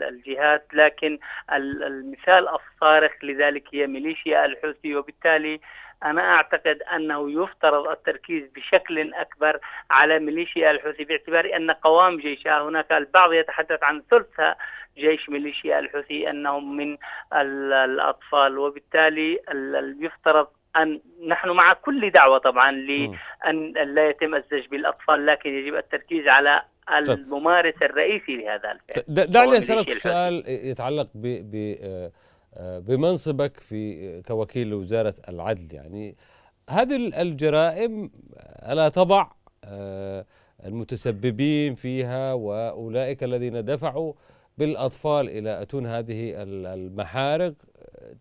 الجهات، لكن المثال الصارخ لذلك هي ميليشيا الحوثي. وبالتالي أنا أعتقد أنه يفترض التركيز بشكل أكبر على ميليشيا الحوثي، باعتبار أن قوام جيشها هناك البعض يتحدث عن ثلث جيش ميليشيا الحوثي أنهم من الأطفال. وبالتالي يفترض أن نحن مع كل دعوة طبعا لأن لا يتم الزج بالأطفال، لكن يجب التركيز على الممارس الرئيسي لهذا الفعل. دعني أسألك سؤال يتعلق بمنصبك كوكيل لوزارة العدل. يعني هذه الجرائم ألا تضع المتسببين فيها وأولئك الذين دفعوا بالأطفال إلى أتون هذه المحارق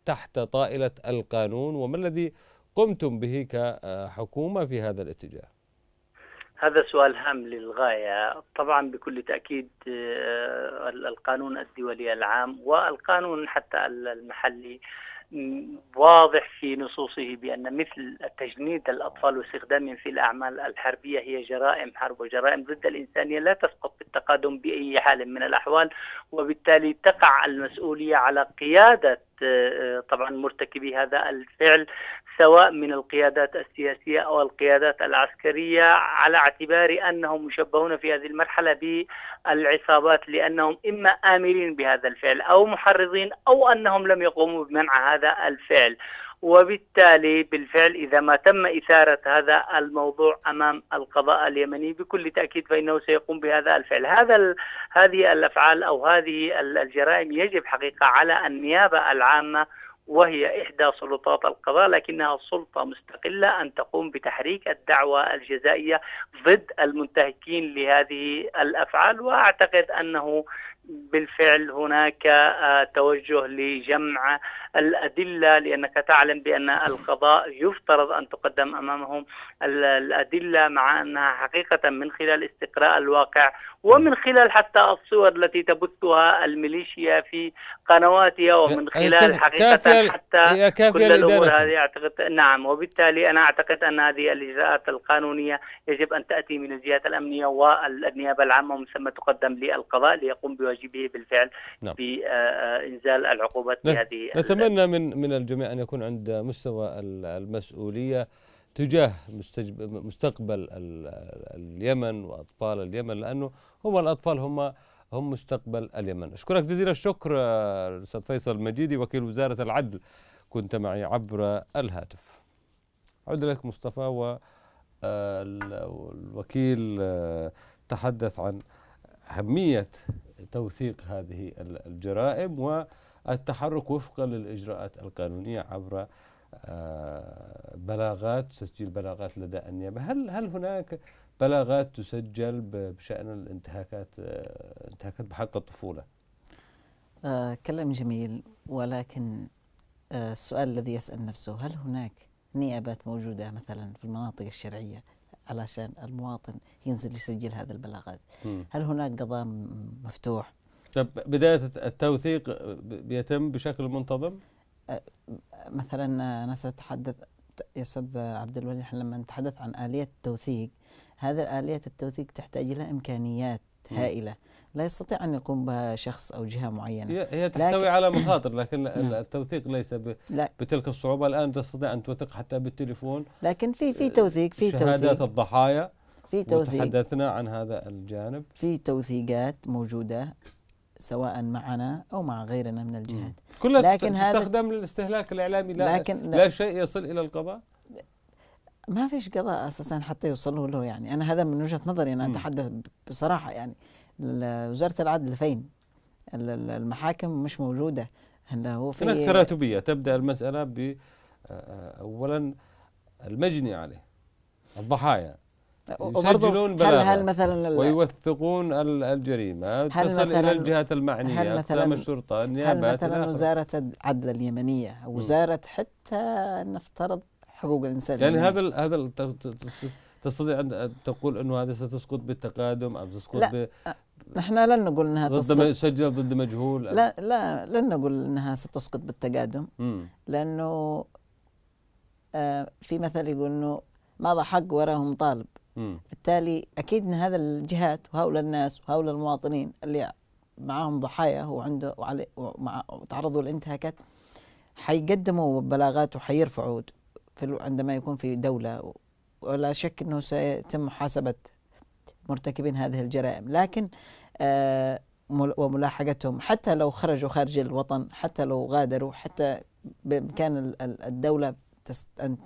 تحت طائلة القانون؟ وما الذي قمتم به كحكومة في هذا الاتجاه؟ هذا سؤال هام للغاية. طبعا بكل تأكيد القانون الدولي العام والقانون حتى المحلي واضح في نصوصه بأن مثل تجنيد الأطفال واستخدامهم في الأعمال الحربية هي جرائم حرب وجرائم ضد الإنسانية لا تسقط بالتقادم بأي حال من الأحوال. وبالتالي تقع المسؤولية على قيادة طبعا مرتكبي هذا الفعل، سواء من القيادات السياسية أو القيادات العسكرية، على اعتبار أنهم مشبهون في هذه المرحلة بالعصابات، لأنهم إما آمرين بهذا الفعل أو محرضين أو أنهم لم يقوموا بمنع هذا الفعل. وبالتالي بالفعل إذا ما تم إثارة هذا الموضوع أمام القضاء اليمني بكل تأكيد فإنه سيقوم بهذا الفعل. هذه الأفعال أو هذه الجرائم يجب حقيقة على النيابة العامة، وهي إحدى سلطات القضاء لكنها سلطة مستقلة، أن تقوم بتحريك الدعوى الجزائية ضد المنتهكين لهذه الأفعال. وأعتقد أنه بالفعل هناك توجه لجمع الأدلة، لأنك تعلم بأن القضاء يفترض أن تقدم أمامهم الأدلة، مع أنها حقيقة من خلال استقراء الواقع ومن خلال حتى الصور التي تبثها الميليشيا في قنواتها، ومن خلال حقيقة حتى كل الأمور هذه. أعتقد نعم. وبالتالي أنا أعتقد أن هذه الإجراءات القانونية يجب أن تأتي من الجهات الأمنية والنيابة العامة، ومن ثم تقدم للقضاء ليقوم بواجبه بالفعل بإنزال العقوبات بهذه. نتمنى من الجميع أن يكون عند مستوى المسؤولية تجاه مستقبل اليمن وأطفال اليمن، لأنه هم الأطفال هم مستقبل اليمن. أشكرك جزيل الشكر الأستاذ فيصل مجيدي وكيل وزارة العدل، كنت معي عبر الهاتف. أعود لك مصطفى. والوكيل تحدث عن أهمية توثيق هذه الجرائم والتحرك وفقا للإجراءات القانونية عبر بلاغات، تسجيل بلاغات لدى النيابة. هل هناك بلاغات تسجل بشأن الانتهاكات بحق الطفولة؟ كلام جميل، ولكن السؤال الذي يسأل نفسه، هل هناك نيابات موجودة مثلا في المناطق الشرعية علشان المواطن ينزل يسجل هذه البلاغات؟ هل هناك قضاء مفتوح؟ بداية التوثيق بيتم بشكل منتظم؟ مثلا أنا سأتحدث يا أستاذ عبد الولي، احنا لما نتحدث عن آلية التوثيق، هذا آلية التوثيق تحتاج إلى إمكانيات هائلة لا يستطيع أن يقوم بها شخص أو جهة معينة. هي تحتوي على مخاطر، لكن نعم. التوثيق ليس بتلك الصعوبة. الآن تستطيع أن توثق حتى بالتليفون، لكن في توثيق، في شهادات الضحايا، في توثيق، وتحدثنا عن هذا الجانب. في توثيقات موجودة سواء معنا أو مع غيرنا من الجهات، كلها لكن تستخدم للاستهلاك الإعلامي، لا شيء يصل إلى القضاء. ما فيش قضاء أساسا حتى يوصلوا له. يعني أنا هذا من وجهة نظري، أنا أتحدث بصراحة. يعني وزارة العدل فين؟ المحاكم مش موجودة. هو في هناك تراتبية. تبدأ المسألة أولا المجني عليه، الضحايا يسجلون بلاغات ويوثقون الجريمة، تصل إلى الجهات المعنية، أقسام الشرطة، النيابات. هل مثلا وزارة العدل اليمنية أو وزارة حتى نفترض حقوق الإنسان، يعني هذا تستطيع أن تقول أنه هذا ستسقط بالتقادم أو تسقط لا نحن لن نقول أنها سجل ضد مجهول. لا لن نقول أنها ستسقط بالتقادم. لأنه في مثل يقول أنه ماذا حق وراهم طالب. بالتالي أكيد أن هذا الجهات وهؤلاء الناس وهؤلاء المواطنين اللي معهم ضحايا وتعرضوا للانتهاكات حيقدموا بلاغات وحيرفعوا عندما يكون في دولة، ولا شك أنه سيتم محاسبة مرتكبين هذه الجرائم. لكن وملاحقتهم حتى لو خرجوا خارج الوطن، حتى لو غادروا، حتى بإمكان الدولة أن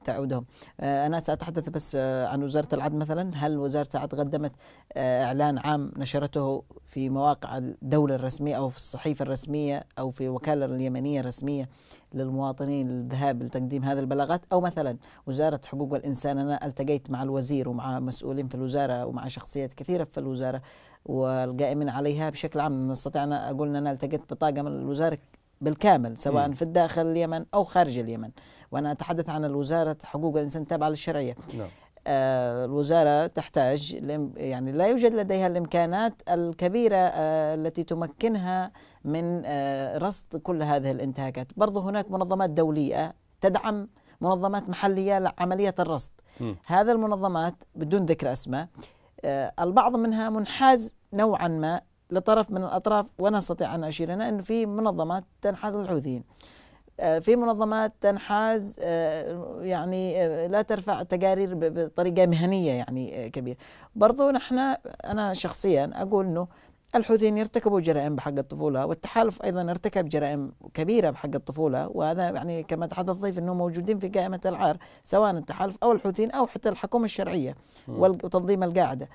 تعودهم. أنا سأتحدث بس عن وزارة العدل مثلا. هل وزارة العدل قدمت إعلان عام نشرته في مواقع الدولة الرسمية أو في الصحيفة الرسمية أو في وكالة اليمنية الرسمية للمواطنين للذهاب لتقديم هذه البلاغات؟ أو مثلا وزارة حقوق الإنسان، أنا التقيت مع الوزير ومع مسؤولين في الوزارة ومع شخصيات كثيرة في الوزارة والقائمين عليها بشكل عام. نستطيع أن أقول أن أنا التقيت بطاقم الوزارة بالكامل سواء في الداخل اليمن أو خارج اليمن، وأنا أتحدث عن الوزارة حقوق الإنسان تابعة للشرعية. الوزارة تحتاج، يعني لا يوجد لديها الإمكانات الكبيرة التي تمكنها من رصد كل هذه الانتهاكات. برضو هناك منظمات دولية تدعم منظمات محلية لعملية الرصد. هذا المنظمات بدون ذكر أسماء، البعض منها منحاز نوعا ما لطرف من الأطراف، وأنا أستطيع أن أشير هنا أنه في منظمات تنحاز للحوثيين، في منظمات تنحاز يعني لا ترفع تقارير بطريقة مهنية يعني كبير. برضو أنا شخصيا أقول أنه الحوثيين يرتكبوا جرائم بحق الطفولة، والتحالف أيضا ارتكب جرائم كبيرة بحق الطفولة، وهذا يعني كما تحدث الضيف أنه موجودين في قائمة العار، سواء التحالف أو الحوثيين أو حتى الحكومة الشرعية وتنظيم القاعدة.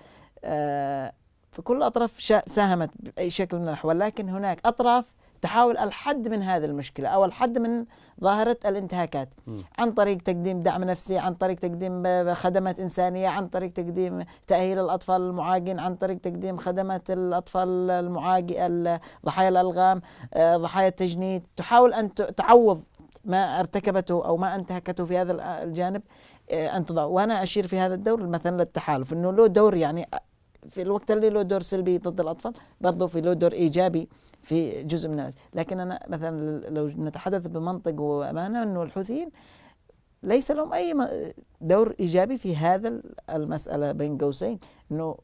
فكل الأطراف ساهمت بأي شكل من الأحوال، لكن هناك أطراف تحاول الحد من هذه المشكلة أو الحد من ظاهرة الانتهاكات عن طريق تقديم دعم نفسي، عن طريق تقديم خدمات إنسانية، عن طريق تقديم تأهيل الأطفال المعاقين، عن طريق تقديم خدمات الأطفال ضحايا الألغام، ضحايا التجنيد. تحاول أن تعوض ما ارتكبته أو ما انتهكته في هذا الجانب أن تضع. وأنا أشير في هذا الدور مثلا للتحالف أنه له دور، يعني في الوقت اللي له دور سلبي ضد الأطفال برضه في له دور إيجابي في جزء من. لكن أنا مثلا لو نتحدث بمنطق وأمانة أنه الحوثيين ليس لهم أي دور إيجابي في هذا المسألة بين قوسين، أنه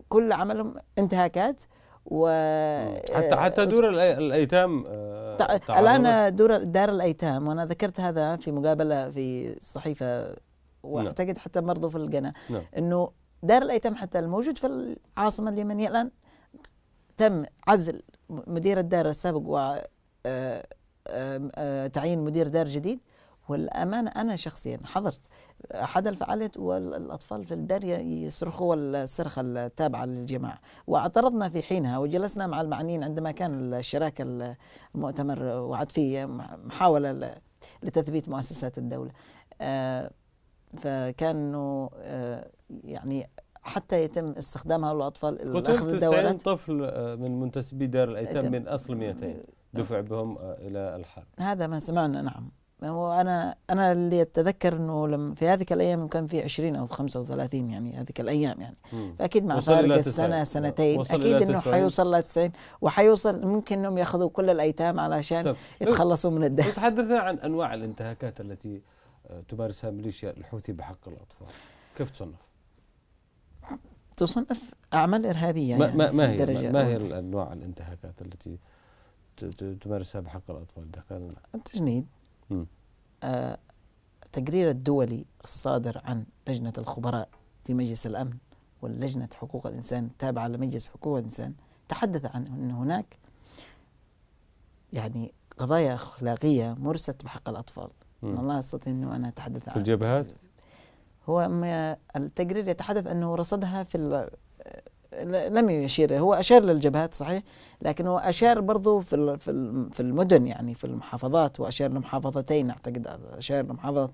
كل عملهم انتهاكات. حتى دور الأيتام الآن دار الأيتام، وأنا ذكرت هذا في مقابلة في الصحيفة وأعتقد حتى برضه في القناة، أنه دار الأيتام حتى الموجود في العاصمة اليمنية الآن تم عزل مدير الدار السابق وتعيين مدير دار جديد. والأمانة أنا شخصيا حضرت أحد الفعاليات والأطفال في الدار يصرخوا الصرخة التابعة للجماعة، واعترضنا في حينها وجلسنا مع المعنيين عندما كان الشراكة المؤتمر وعد فيه محاولة لتثبيت مؤسسات الدولة، فكانوا يعني حتى يتم استخدام هؤلاء الأطفال لأخذ الدورات. 90 طفل من منتسبي دار الأيتام من أصل 200 دفع بهم إلى الحرب. هذا ما سمعنا. نعم. هو أنا اللي أتذكر إنه لما في هذيك الأيام كان في 20 أو 35 يعني هذيك الأيام يعني. فأكيد مع فارق السنة سنتين أكيد إنه حيوصل ل 90 وحيوصل ممكن إنهم يأخذوا كل الأيتام علشان يتخلصوا من الدين. تحدثنا عن أنواع الانتهاكات التي تمارسها ميليشيا الحوثي بحق الأطفال، كيف تصنف أعمال إرهابية يعني ما هي الأنواع الانتهاكات التي تمارسها بحق الأطفال؟ ده كان التجنيد، التقرير الدولي الصادر عن لجنة الخبراء في مجلس الأمن واللجنة حقوق الإنسان التابعة لمجلس حقوق الإنسان تحدث عن أن هناك يعني قضايا أخلاقية مورست بحق الأطفال. الله أستطيع أنه أنا أتحدث في الجبهات. هو التقرير يتحدث أنه رصدها لم يشير، هو أشار للجبهات صحيح، لكن هو أشار برضو في المدن يعني في المحافظات، وأشار لمحافظتين أعتقد، أشار لمحافظة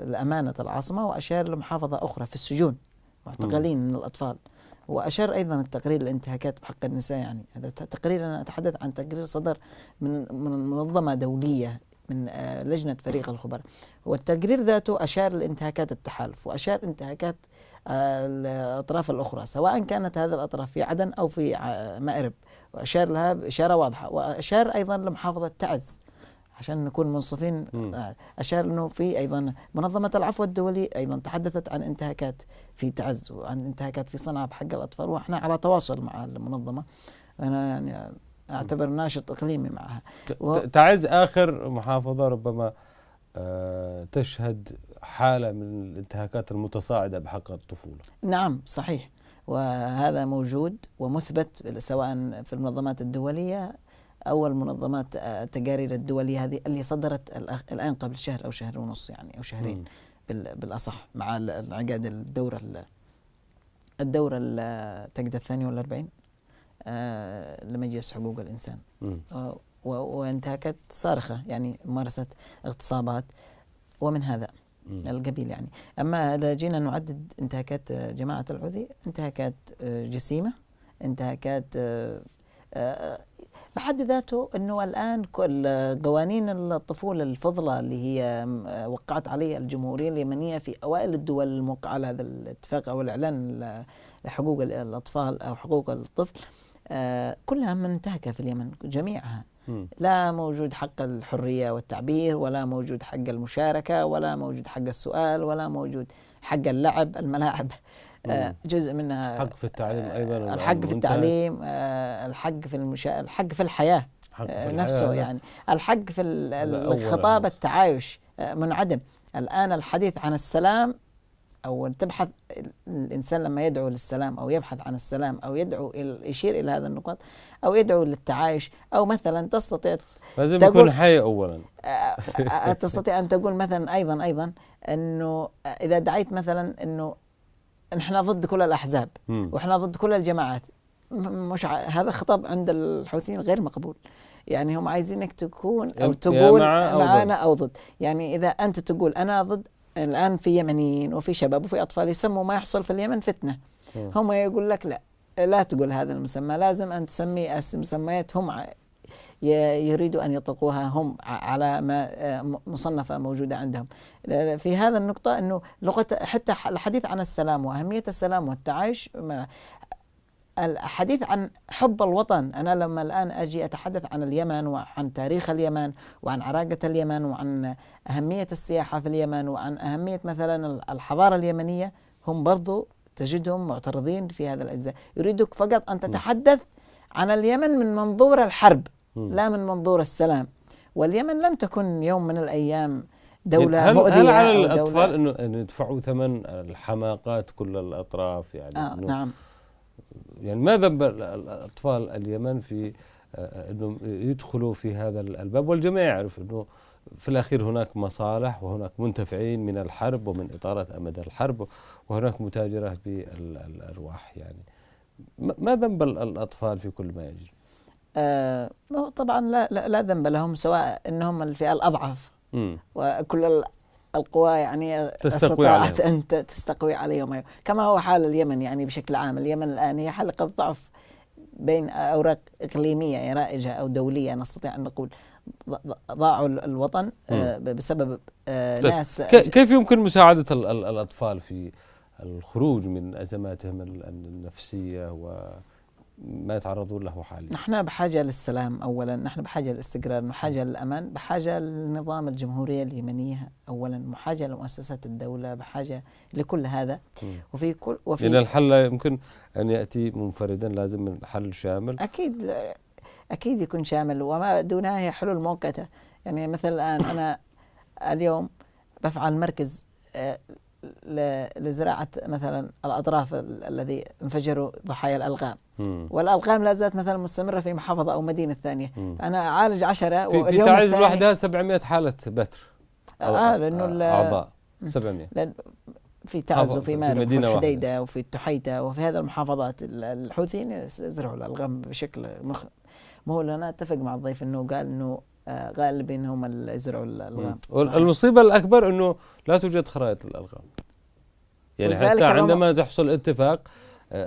لأمانة العاصمة، وأشار لمحافظة أخرى في السجون معتقلين من الأطفال، وأشار أيضا التقرير الانتهاكات بحق النساء. يعني هذا تقرير، أنا أتحدث عن تقرير صدر من منظمة دولية من لجنة فريق الخبراء، والتقرير ذاته أشار لانتهاكات التحالف، وأشار انتهاكات الأطراف الأخرى سواء كانت هذه الأطراف في عدن أو في مأرب، وأشار لها بإشارة واضحة. وأشار أيضا لمحافظة تعز عشان نكون منصفين، أشار أنه في أيضا منظمة العفو الدولي أيضا تحدثت عن انتهاكات في تعز وعن انتهاكات في صنعاء بحق الأطفال، وإحنا على تواصل مع المنظمة. أنا يعني أعتبر ناشط إقليمي معها. تعز آخر محافظة ربما تشهد حالة من الانتهاكات المتصاعدة بحق الطفولة. نعم صحيح، وهذا موجود ومثبت سواء في المنظمات الدولية أو المنظمات التقارير الدولية هذه اللي صدرت الآن قبل شهر أو شهر ونص يعني أو شهرين بالأصح، مع انعقاد الدورة تقد 42 لمجلس حقوق الإنسان، وانتهاكات صارخة يعني ممارسة اغتصابات ومن هذا القبيل يعني. أما إذا جينا نعدد انتهاكات جماعة الحوثي، انتهاكات جسيمة، انتهاكات بحد ذاته أنه الآن كل قوانين الطفولة الفضلة اللي هي وقعت عليها الجمهورية اليمنية في أوائل الدول الموقعة على هذا الاتفاق أو الإعلان لحقوق الأطفال أو حقوق الطفل، كلها منتهكة في اليمن جميعها. لا موجود حق الحرية والتعبير، ولا موجود حق المشاركة، ولا موجود حق السؤال، ولا موجود حق اللعب، الملاعب جزء منها حق في التعليم أيضا، الحق في التعليم، الحق في الحق في الحياة نفسه يعني، الحق في الخطاب التعايش منعدم. الآن الحديث عن السلام أو تبحث الإنسان لما يدعو للسلام أو يبحث عن السلام أو يدعو يشير إلى هذا النقاط أو يدعو للتعايش، أو مثلا تستطيع لازم يكون حي أولا تستطيع أن تقول مثلا أيضا أنه إذا دعيت مثلا أنه نحن ضد كل الأحزاب وإحنا ضد كل الجماعات، مش هذا خطاب عند الحوثيين غير مقبول. يعني هم عايزينك تكون أو تقول معنا أو ضد. يعني إذا أنت تقول أنا ضد، الآن في يمنيين وفي شباب وفي أطفال يسموا ما يحصل في اليمن فتنة، هم يقول لك لا تقول هذا المسمى، لازم أن تسمي مسميات هم يريدوا أن يطلقوها هم على ما مصنفة موجودة عندهم. في هذا النقطة أنه لغة حتى الحديث عن السلام وأهمية السلام والتعايش، الحديث عن حب الوطن. أنا لما الآن أجي أتحدث عن اليمن وعن تاريخ اليمن وعن عراقة اليمن وعن أهمية السياحة في اليمن وعن أهمية مثلا الحضارة اليمنية، هم برضو تجدهم معترضين في هذا الأجزاء، يريدك فقط أن تتحدث عن اليمن من منظور الحرب لا من منظور السلام. واليمن لم تكن يوم من الأيام دولة مؤذية. هل على الأطفال أنه يدفعوا ثمن الحماقات كل الأطراف يعني؟ نعم. يعني ما ذنب الأطفال اليمن في أنهم يدخلوا في هذا الباب؟ والجميع يعرف أنه في الأخير هناك مصالح وهناك منتفعين من الحرب ومن إطالة أمد الحرب، وهناك متاجرة بالأرواح. يعني ما ذنب الأطفال في كل ما يجري؟ طبعا لا ذنب لهم، سواء أنهم الفئة الأضعف وكل القوى يعني استطاعت أن تستقوي عليهم، كما هو حال اليمن يعني بشكل عام. اليمن الآن هي حلقة ضعف بين أوراق إقليمية رائجة أو دولية نستطيع أن نقول ضاعوا الوطن بسبب ناس. كيف يمكن مساعدة الأطفال في الخروج من أزماتهم النفسية وما يتعرضون له حاليا؟ نحن بحاجة للسلام أولا، نحن بحاجة للاستقرار، بحاجة للأمان، بحاجة للنظام الجمهورية اليمنية أولا، بحاجة لمؤسسات الدولة، بحاجة لكل هذا. يعني الحل لا يمكن أن يأتي منفردا، لازم الحل شامل. أكيد يكون شامل، وما دونها هي حلول مؤقتة. يعني مثل الآن أنا اليوم بفعل مركز لزراعة مثلا الأطراف الذي انفجروا ضحايا الألغام، والألغام لا زالت مثلا مستمرة في محافظة أو مدينة ثانية. أنا أعالج 10 في تعز لوحدها 700 حالة بتر لأنه أعضاء 700 في تعز وفي مارب وفي الحديدة وفي التحيتة وفي هذه المحافظات. الحوثيين يزرعوا الألغام بشكل مو أنا أتفق مع الضيف أنه قال أنه غالبين هم اللي يزرعوا الألغام. المصيبة الأكبر أنه لا توجد خرائط للألغام، يعني حتى عندما تحصل اتفاق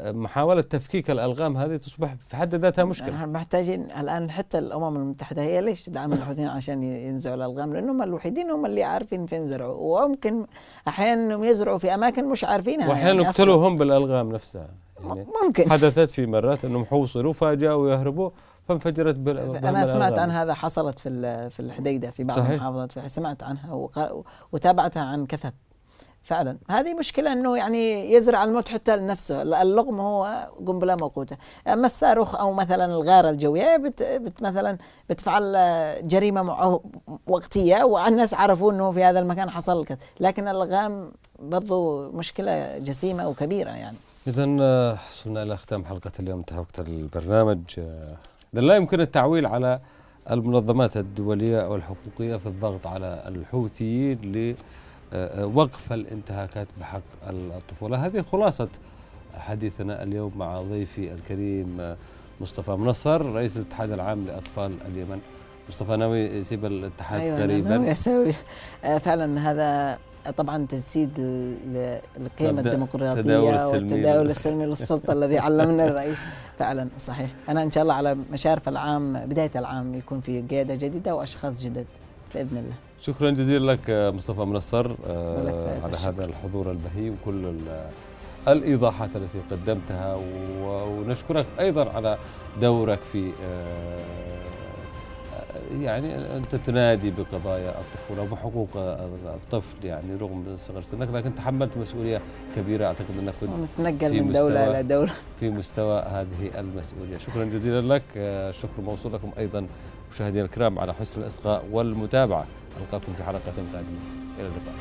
محاولة تفكيك الألغام هذه تصبح في حد ذاتها مشكلة. نحن محتاجين الآن حتى الأمم المتحدة هي ليش تدعم الحوثيين عشان ينزعوا الألغام؟ لأنهم الوحيدين هم اللي عارفين فين زرعوا، وممكن أحيانا يزرعوا في أماكن مش عارفينها، وأحيانا يعني يقتلوا هم بالألغام نفسها. يعني ممكن حدثت في مرات أنهم حوصلوا فجاءوا ويهربوا فانفجرت أنا سمعت عن هذا، حصلت في الحديدة في بعض المحافظات، سمعت عنها وتابعتها عن كثب. فعلا هذه مشكلة، أنه يعني يزرع الموت حتى لنفسه. اللغم هو قنبلة موقوتة، أما الصاروخ أو مثلا الغارة الجوية مثلا بتفعل جريمة وقتية والناس عرفوا أنه في هذا المكان حصل كذا، لكن الألغام برضو مشكلة جسيمة وكبيرة. يعني إذن حصلنا إلى ختام حلقة اليوم، انتهى وقت البرنامج. لا يمكن التعويل على المنظمات الدولية والحقوقية في الضغط على الحوثيين لوقف الانتهاكات بحق الطفولة. هذه خلاصة حديثنا اليوم مع ضيفي الكريم مصطفى منصر، رئيس الاتحاد العام لأطفال اليمن. مصطفى ناوي يسيب الاتحاد قريبا؟ ناوي أسوي فعلا. هذا طبعا تجسيد القيمة الديمقراطية والتداول السلمي للسلطة الذي علمنا الرئيس. فعلا صحيح. أنا إن شاء الله على مشارف العام، بداية العام، يكون في قيادة جديدة وأشخاص جدد بإذن الله. شكرا جزيلا لك مصطفى منصر على هذا الحضور البهي وكل الإيضاحات التي قدمتها، ونشكرك أيضا على دورك في يعني أنت تنادي بقضايا الطفولة وبحقوق الطفل، يعني رغم صغر سنك، لكن تحملت مسؤولية كبيرة. أعتقد أنك كنت نتنقل من دولة إلى دولة في مستوى هذه المسؤولية. شكرا جزيلا لك. الشكر موصول لكم أيضا مشاهدينا الكرام على حسن الإصغاء والمتابعة. ألقاكم في حلقة قادمة، إلى اللقاء.